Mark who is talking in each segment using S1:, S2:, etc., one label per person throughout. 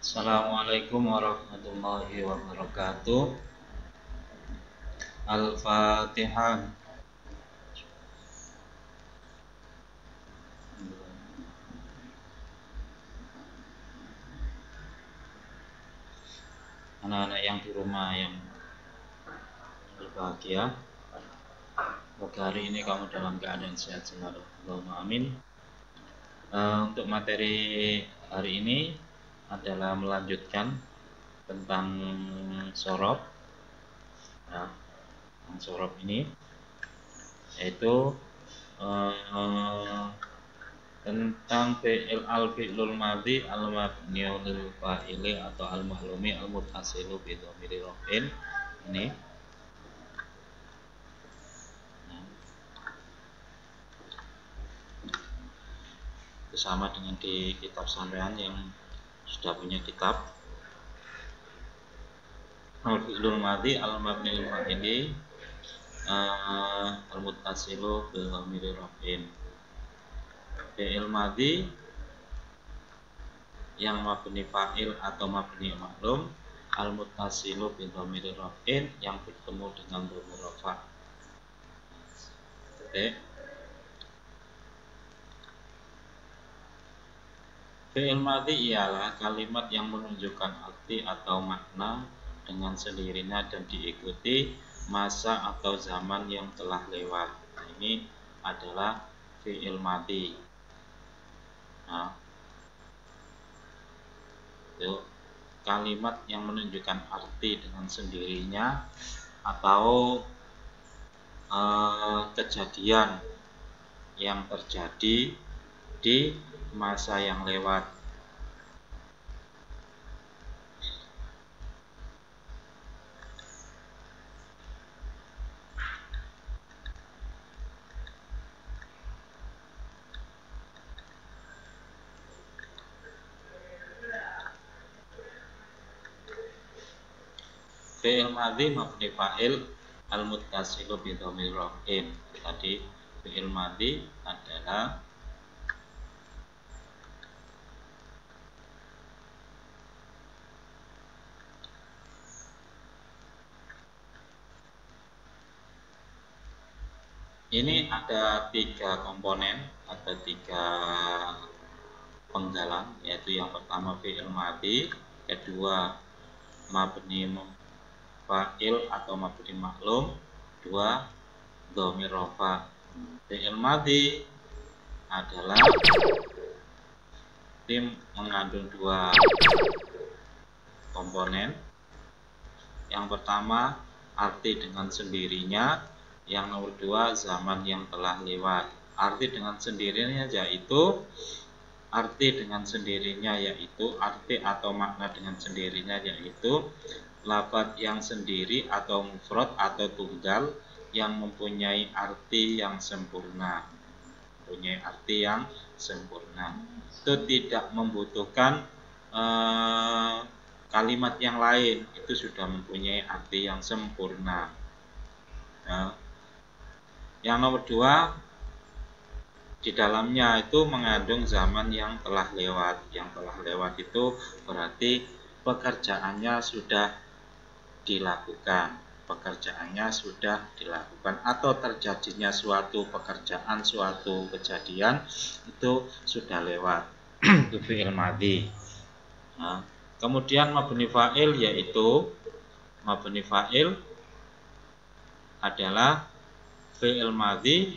S1: Assalamualaikum warahmatullahi wabarakatuh. Al-Fatihah. Anak-anak yang di rumah yang berbahagia, semoga hari ini kamu dalam keadaan sehat selalu. Allahumma amin. Untuk materi hari ini adalah melanjutkan tentang sorob. Nah, sorob ini yaitu tentang fi'il al-fi'lul madhi al-mabniu lil fa'ili atau al-mahlumi al-muttasilu bi dhamiri raf'in. Ini sama dengan di kitab sampean yang sudah punya kitab. Al-fi'lul madhi al-mabni lil fa'ili al-muttasilu bi dhamiri raf'in. Fi'il madhi yang mabni fa'il atau mabni maklum, al-muttasilu bi dhamiri raf'in yang bertemu dengan dhamir rafa'. Fi'il madhi ialah kalimat yang menunjukkan arti atau makna dengan sendirinya dan diikuti masa atau zaman yang telah lewat. Nah, ini adalah fi'il madhi. Nah, itu kalimat yang menunjukkan arti dengan sendirinya atau kejadian yang terjadi di masa yang lewat. Fi'il madhi mabni fa'il al-muttasilu bi dhamir raf'in. Tadi fi'il madhi adalah ini ada 3 komponen, ada 3 penggalan, yaitu yang pertama fi'il madhi, kedua mabni fa'il atau mabni maklum, 2 dhamir rafa'. Fi'il madhi adalah mengandung 2 komponen. Yang pertama arti dengan sendirinya, yang nomor 2 zaman yang telah lewat. Arti dengan sendirinya yaitu arti atau makna dengan sendirinya yaitu lafaz yang sendiri atau mufrad atau tunggal yang mempunyai arti yang sempurna. Itu tidak membutuhkan kalimat yang lain, itu sudah mempunyai arti yang sempurna. Nah, yang nomor 2 di dalamnya itu mengandung zaman yang telah lewat. Yang telah lewat itu berarti pekerjaannya sudah dilakukan atau terjadinya suatu pekerjaan, suatu kejadian itu sudah lewat. Itu fi'il madhi. Nah, kemudian mabni fa'il adalah fi'il madhi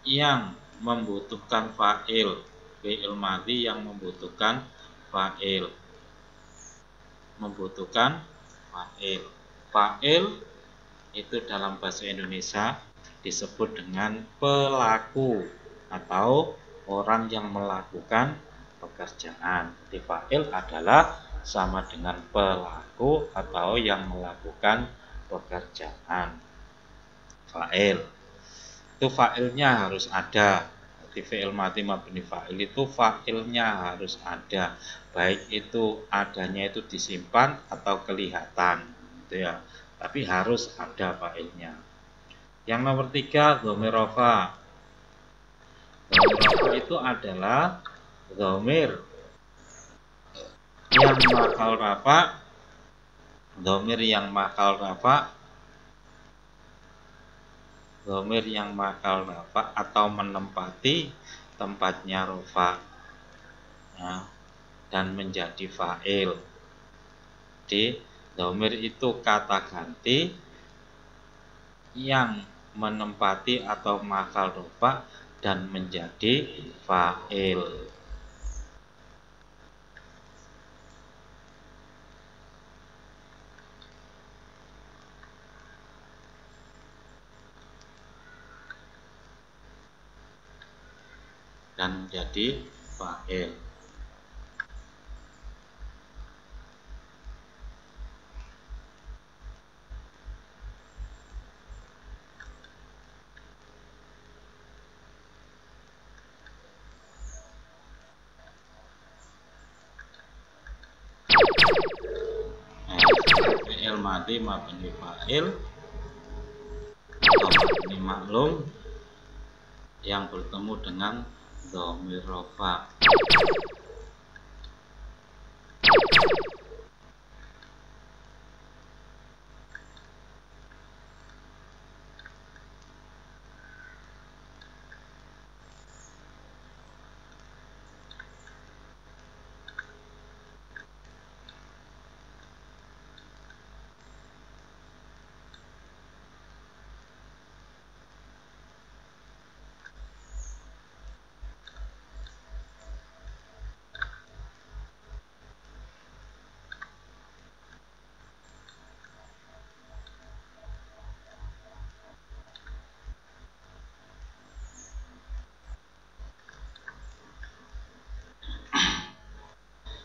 S1: yang membutuhkan fa'il. Fi'il madhi yang membutuhkan fa'il. Fa'il itu dalam bahasa Indonesia disebut dengan pelaku atau orang yang melakukan pekerjaan. Jadi fa'il adalah sama dengan pelaku atau yang melakukan pekerjaan. Fa'il itu fa'ilnya harus ada. Di fi'il madhi mabni fa'il itu fa'ilnya harus ada, baik itu adanya itu disimpan atau kelihatan. gitu ya, tapi harus ada fa'ilnya. Yang nomor 3, dhamir rafa. Dhamir rafa itu adalah dhamir yang makal rafa, dhamir yang makal rafa, dhamir yang makal rafa atau menempati tempatnya rafa, ya, dan menjadi fa'il. Di dhamir itu kata ganti yang menempati atau makal rafa dan menjadi fa'il. Dan menjadi fa'il. Fi'il madhi mabni fa'il atau mabni maklum yang bertemu dengan dhamir rafa.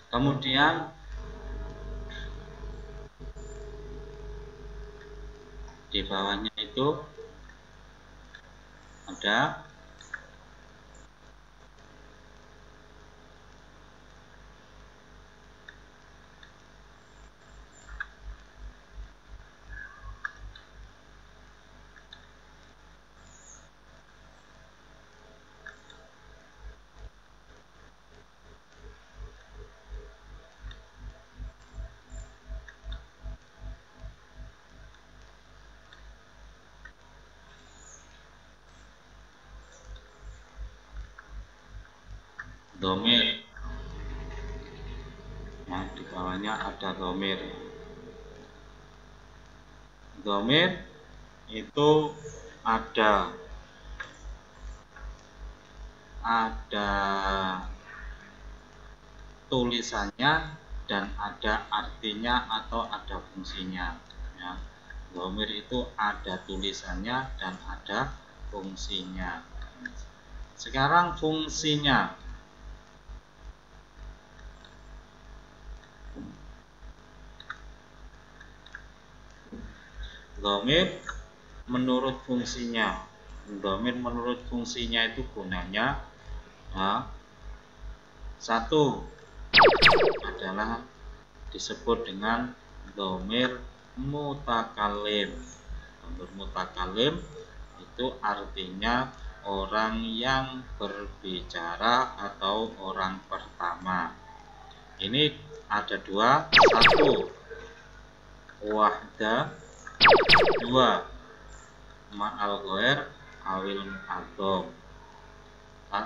S1: Kemudian di bawahnya itu ada dhamir. Yang di bawahnya ada dhamir. Dhamir itu ada tulisannya dan ada artinya atau ada fungsinya, ya. Dhamir itu ada tulisannya dan ada fungsinya. Sekarang fungsinya. Dhamir menurut fungsinya. Dhamir menurut fungsinya itu gunanya, ya, satu adalah disebut dengan dhamir mutakalim. Dhamir mutakalim itu artinya orang yang berbicara atau orang pertama. Ini ada dua, satu wahda, dua ma'al ghair awil mu'adzam.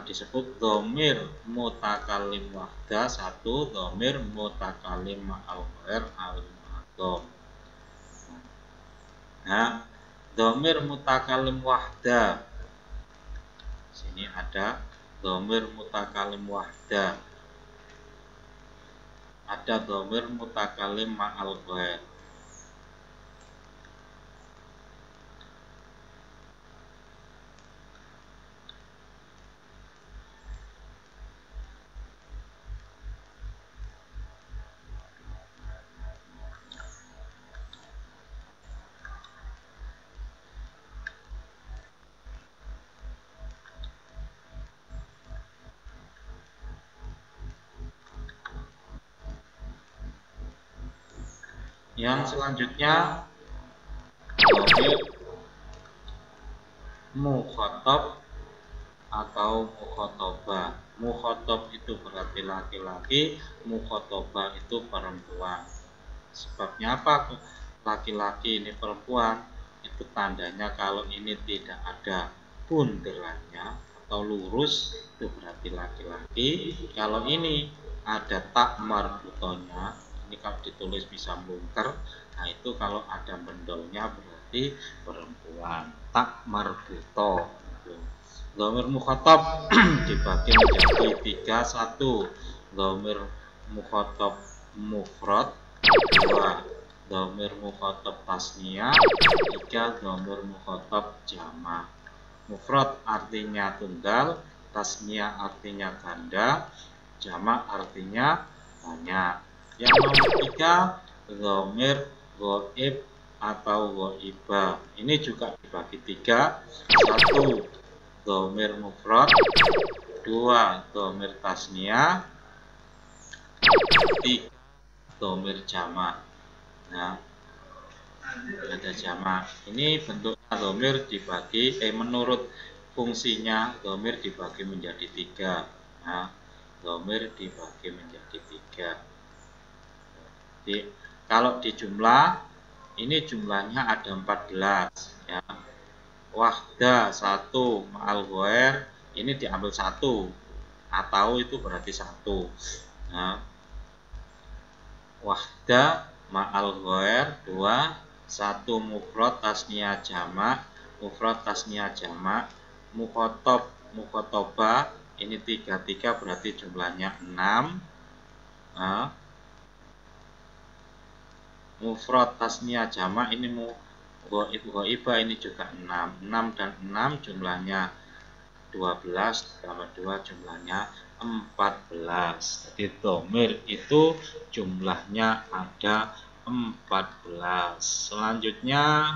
S1: Disebut dhamir mutakalim wahda, satu dhamir mutakalim ma'al ghair awil mu'adzam. Nah, dhamir mutakalim wahda, sini ada dhamir mutakalim wahda, ada dhamir mutakalim ma'al ghair. Yang selanjutnya dhamir mukhatab atau mukhatabah. Mukhatab itu berarti laki-laki, mukhatabah itu perempuan. Sebabnya apa? Laki-laki ini perempuan, itu tandanya kalau ini tidak ada bunderannya atau lurus itu berarti laki-laki. Kalau ini ada tak marbutonya, ini kalau ditulis bisa melungker, nah itu kalau ada mendolnya berarti perempuan. Tak marbuto. Dhamir mukhatab dibagi menjadi 3. 1 dhamir mukhatab mufrad, 2 dhamir mukhatab tasniyah, 3 dhamir mukhatab jamak. Mufrad artinya tunggal, tasniyah artinya ganda, jamak artinya banyak. Yang nomor 3 dhamir ghaib atau ghaibah. Ini juga dibagi 3. 1 dhamir mufrad, 2 dhamir tasniyah, 3 dhamir jamak. Nah, ada jamak. Ini bentuknya dhamir dibagi menurut fungsinya dhamir dibagi menjadi 3. Nah, dhamir dibagi menjadi 3. Jadi, kalau di jumlah ini jumlahnya ada 14 ya. Wahda 1 ma'al ghair ini diambil 1 atau itu berarti 1. Nah, wahda ma'al ghair 2, 1 mufrad tasniyah jamak, mufrad tasniyah jamak, mukhatab mukhatabah ini 3 berarti jumlahnya 6. Nah, mufrad tasniyah jamak ini ghaibah ini juga 6. 6 dan 6 jumlahnya 12 tambah 2 jumlahnya 14. Jadi dhamir itu jumlahnya ada 14. Selanjutnya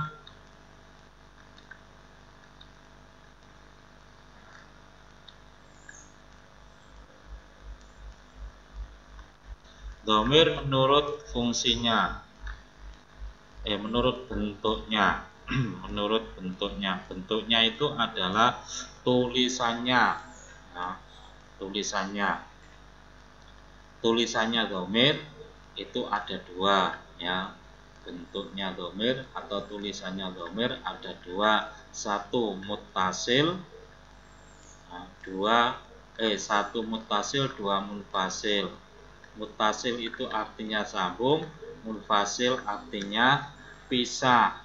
S1: dhamir menurut fungsinya. Menurut bentuknya. Menurut bentuknya. Bentuknya itu adalah tulisannya. Nah, tulisannya dhamir itu ada 2 ya. Bentuknya dhamir atau tulisannya dhamir ada 2. 1 muttasil, 1 muttasil, 2 munfasil. Muttasil itu artinya sambung, munfasil artinya pisah.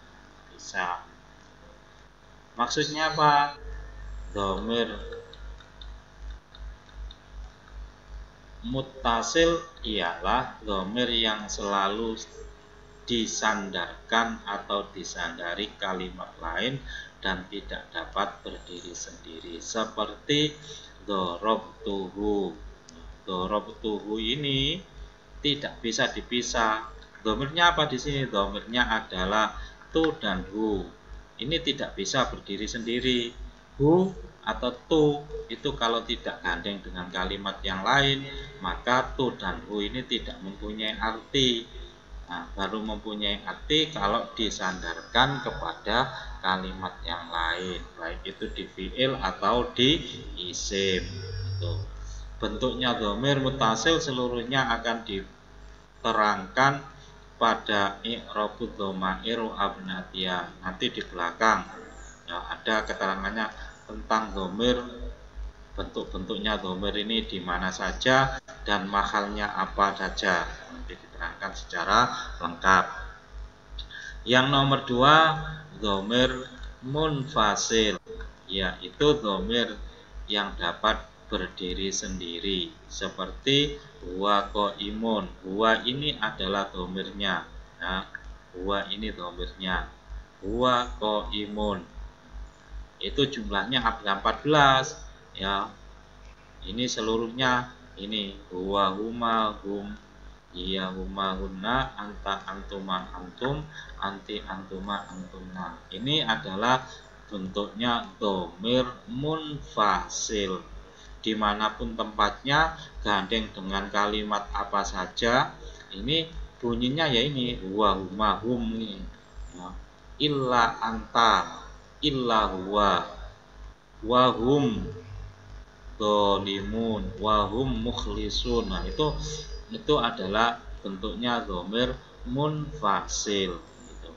S1: Maksudnya apa? Dhamir muttasil ialah dhamir yang selalu disandarkan atau disandari kalimat lain dan tidak dapat berdiri sendiri, seperti dorobtuhu. Dorobtuhu ini tidak bisa dipisah. Dhamirnya apa di sini? Dhamirnya adalah tu dan hu. Ini tidak bisa berdiri sendiri. Hu atau tu itu kalau tidak gandeng dengan kalimat yang lain, maka tu dan hu ini tidak mempunyai arti. Nah, baru mempunyai arti kalau disandarkan kepada kalimat yang lain, baik itu di fi'il atau di isim. Bentuknya dhamir muttasil seluruhnya akan diterangkan pada i'rabud dhamair abnatiyah. Nanti di belakang ya, ada keterangannya tentang dhamir, bentuk-bentuknya dhamir ini di mana saja dan mahalnya apa saja. Nanti diterangkan secara lengkap. Yang nomor 2 dhamir munfasil, yaitu dhamir yang dapat berdiri sendiri, seperti huwa qaimun. Huwa ini adalah dhamirnya. Nah, huwa ini dhamirnya. Huwa qaimun. Itu jumlahnya ada 14 ya. Ini seluruhnya ini huwa huma hum, iya huma hunna, anta antuma antum, anti antuma antumna. Ini adalah bentuknya dhamir munfasil. Dimanapun tempatnya, gandeng dengan kalimat apa saja, ini bunyinya ya ini huwa huma hum ini ya. Illa anta illa huwa wa hum dzalimun wa hum mukhlisun. Nah, itu adalah bentuknya dhamir munfasil gitu.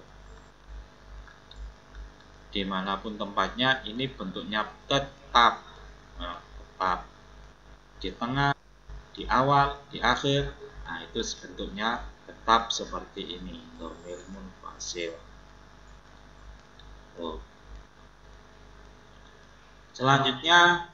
S1: Dimanapun tempatnya ini bentuknya tetap. Nah, tetap di tengah, di awal, di akhir. Nah, itu bentuknya tetap seperti ini, dhamir munfasil. Oh. Selanjutnya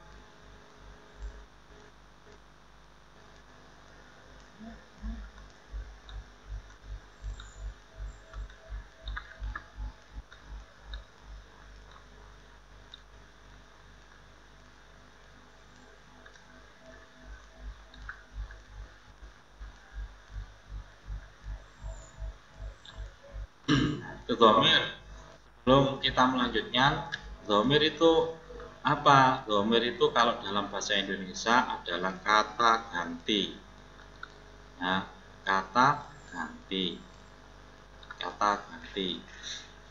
S1: ke dhamir. Belum kita melanjutkan, dhamir itu apa? Dhamir itu kalau dalam bahasa Indonesia adalah kata ganti. Nah, kata ganti. Kata ganti.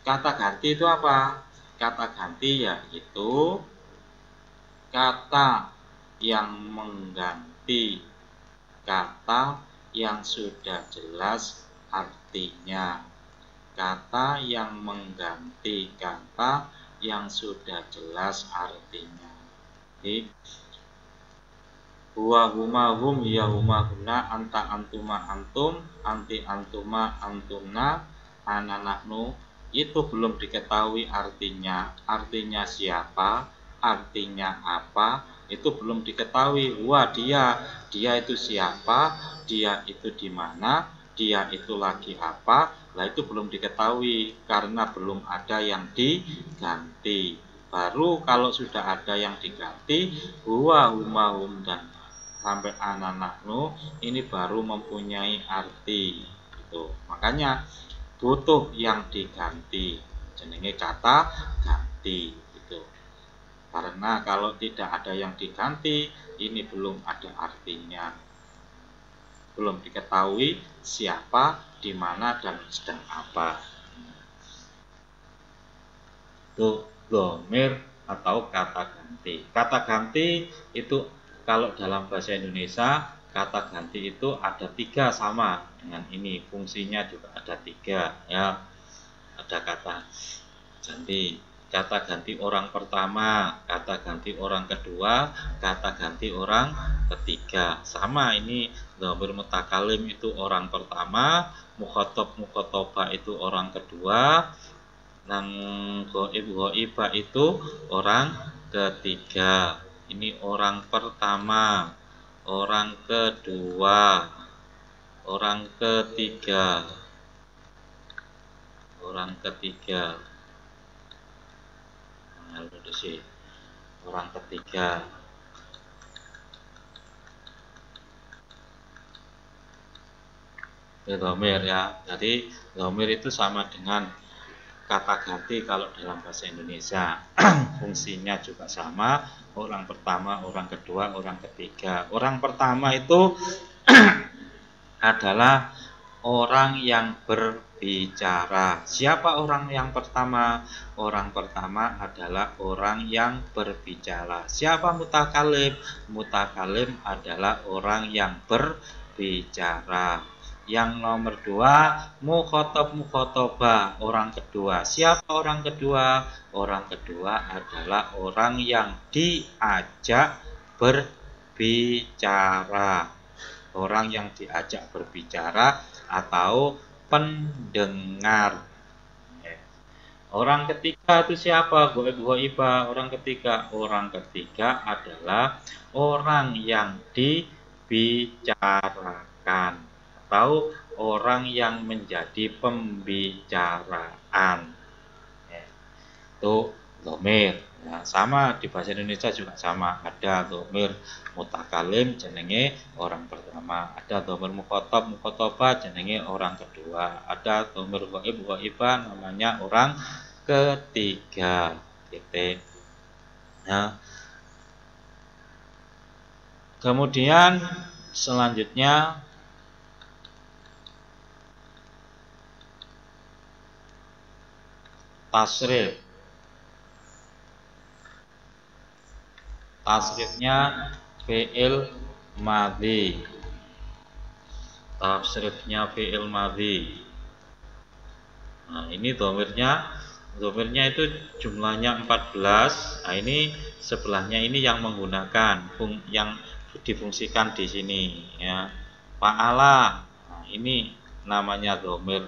S1: Kata ganti itu apa? Kata ganti yaitu kata yang mengganti kata yang sudah jelas artinya. Kata yang mengganti kata yang sudah jelas artinya. Jadi, huwa huma hum ya huma huna anta antuma antum anti antuma antumna ana nahnu, itu belum diketahui artinya. Artinya siapa, artinya apa, itu belum diketahui. Huwa dia itu siapa, dia itu di mana, dia itu lagi apa. Lah itu belum diketahui karena belum ada yang diganti. Baru kalau sudah ada yang diganti, huwa huma hum dan sampai ana nahnu, ini baru mempunyai arti gitu. Makanya butuh yang diganti, jenenge kata ganti gitu. Karena kalau tidak ada yang diganti, ini belum ada artinya, belum diketahui siapa, di mana, dan sedang apa. Itu dhamir atau kata ganti. Kata ganti itu kalau dalam bahasa Indonesia, kata ganti itu ada 3 sama dengan ini, fungsinya juga ada 3 ya. Ada kata ganti orang pertama, kata ganti orang kedua, kata ganti orang ketiga. Sama ini, dhamir mutakalim itu orang pertama, mukhatab mukhatabah itu orang kedua, nang ghaib itu orang ketiga. Ini orang pertama, orang kedua, orang ketiga. Orang ketiga. Orang ketiga. Itu dhamir ya. Jadi dhamir itu sama dengan kata ganti kalau dalam bahasa Indonesia. Fungsinya juga sama, orang pertama, orang kedua, orang ketiga. Orang pertama itu adalah orang yang berbicara. Siapa orang yang pertama? Orang pertama adalah orang yang berbicara. Siapa mutakalim? Mutakalim adalah orang yang berbicara. Yang nomor 2, mukhatab mukhatabah, orang kedua. Siapa orang kedua? Orang kedua adalah orang yang diajak berbicara. Orang yang diajak berbicara atau pendengar. Orang ketiga itu siapa? Ghaibah. Orang ketiga adalah orang yang dibicarakan atau orang yang menjadi pembicaraan. Itu dhamir. Nah, sama di bahasa Indonesia juga sama, ada dhamir mutakalim jenenge orang pertama, ada dhamir mukhatab mukhatabah jenenge orang kedua, ada dhamir ghaib ghaibah namanya orang ketiga. Titik. Nah, kemudian selanjutnya tasrif. Tasrifnya fi'il madhi. Tasrifnya fi'il madhi. Nah, ini domirnya itu jumlahnya 14. Nah, ini sebelahnya ini yang menggunakan yang difungsikan di sini ya. Fa'ala. Nah, ini namanya domir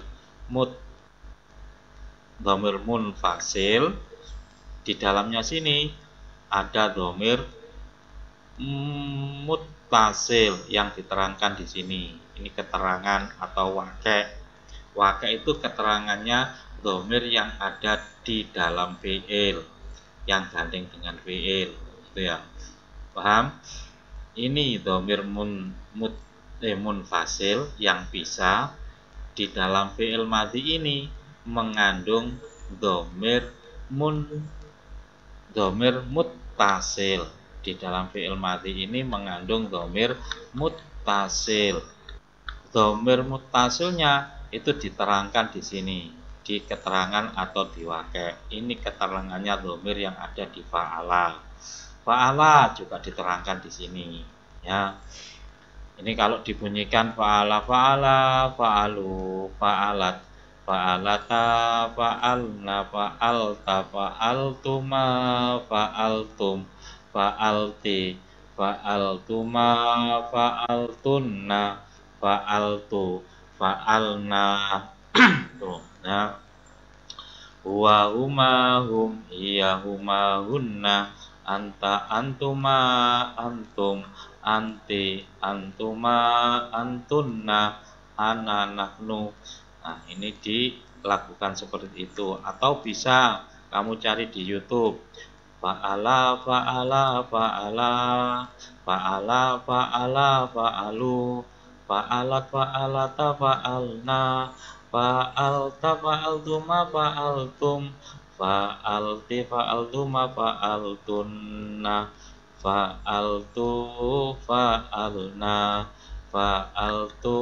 S1: munfasil. Di dalamnya sini ada domir muttasil yang diterangkan di sini. Ini keterangan atau wake. Wake itu keterangannya domir yang ada di dalam fi'il, yang gandeng dengan fi'il, gitu ya. Paham? Ini domir munfasil yang bisa di dalam fi'il madhi ini mengandung domir muttasil. Di dalam fi'il madhi ini mengandung domir muttasil. Domir muttasilnya itu diterangkan di sini di keterangan atau di wake. Ini keterangannya domir yang ada di fa'ala. Fa'ala juga diterangkan di sini ya. Ini kalau dibunyikan fa'ala, fa'alu, fa'alat, fa'alata, fa'alna, fa'alta, fa'altuma, fa'altum, fa'alti, fa'altuma, fa'altunna, fa'altu, fa'alna. Tuh, nah. Huwa huma hum, hiya huma hunna, anta antuma antum, anti antuma antunna, ana nahnu. Nah, ini dilakukan seperti itu, atau bisa kamu cari di YouTube. Fa'ala, fa'ala, fa'ala, fa'ala, fa'ala, fa'alu, fa'alat, fa'alata, fa'alna, fa'alta, fa'altuma, fa'altum, fa'alti, fa'altuma, fa'altunna, fa'altu, fa'alna, fa'altu,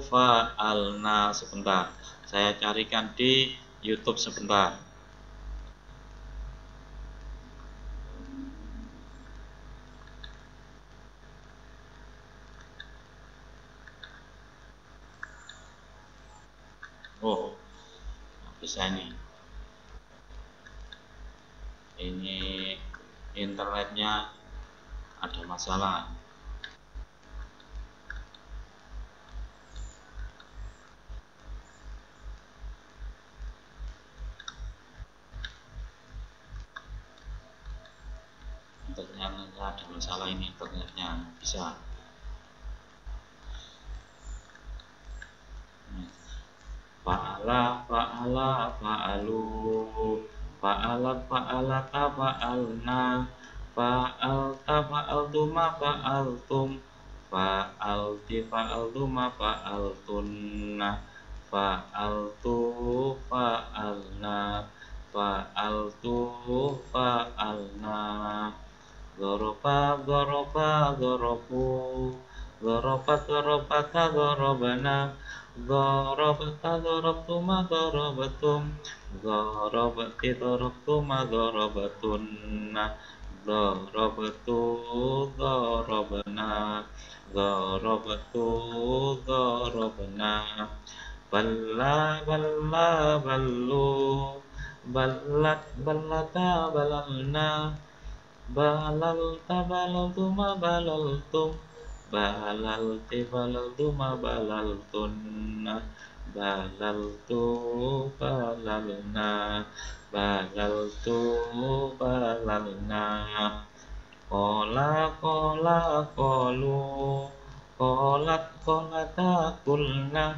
S1: fa'alna. Sebentar, saya carikan di YouTube sebentar. Oh, bisa nih. Ini internetnya ada masalah. Internetnya ada masalah ini, internetnya bisa. Fa'ala, fa'ala, fa'alu, fa'alat, fa'alata, fa'alna, fa'alta, fa'altuma, fa'altum, fa'alti, fa'altuma, fa'altunna, fa'altu, fa'alna, fa'altu, fa'alna. Goroba, goroba, gorobu, gorobat, gorobata, gorobana, gorobata, gorobtuma, gorobatum, gorobati, gorobtuma, gorobatunna, gorobatu, gorobana, gorobatu, gorobana. Balla, balla, ballu, ballat, ballata, balalna, balalta, balaltuma, balaltum, balalti, balaltuma, balaltunna, balaltu, balalna, balaltu, balalna. Kola, kola, kolu, kolat, kolata, kulna,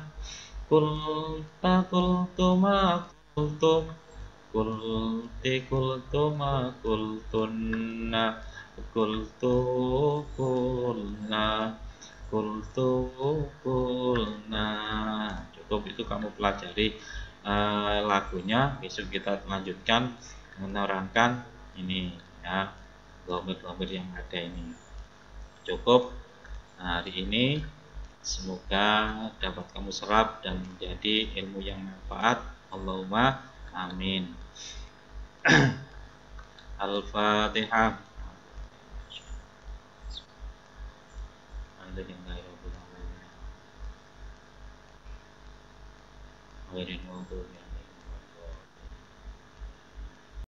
S1: kulta, kultuma, kultum, kulti, kultuma, kultunna, kultu, kulna, kultu, kulna. Cukup itu kamu pelajari lagunya. Besok kita lanjutkan menerangkan ini ya, domir-domir yang ada ini. Cukup hari ini, semoga dapat kamu serap dan menjadi ilmu yang manfaat. Allahumma amin. Al-Fatihah. Alhamdulillahirabbil alamin. Ghairil maghdubi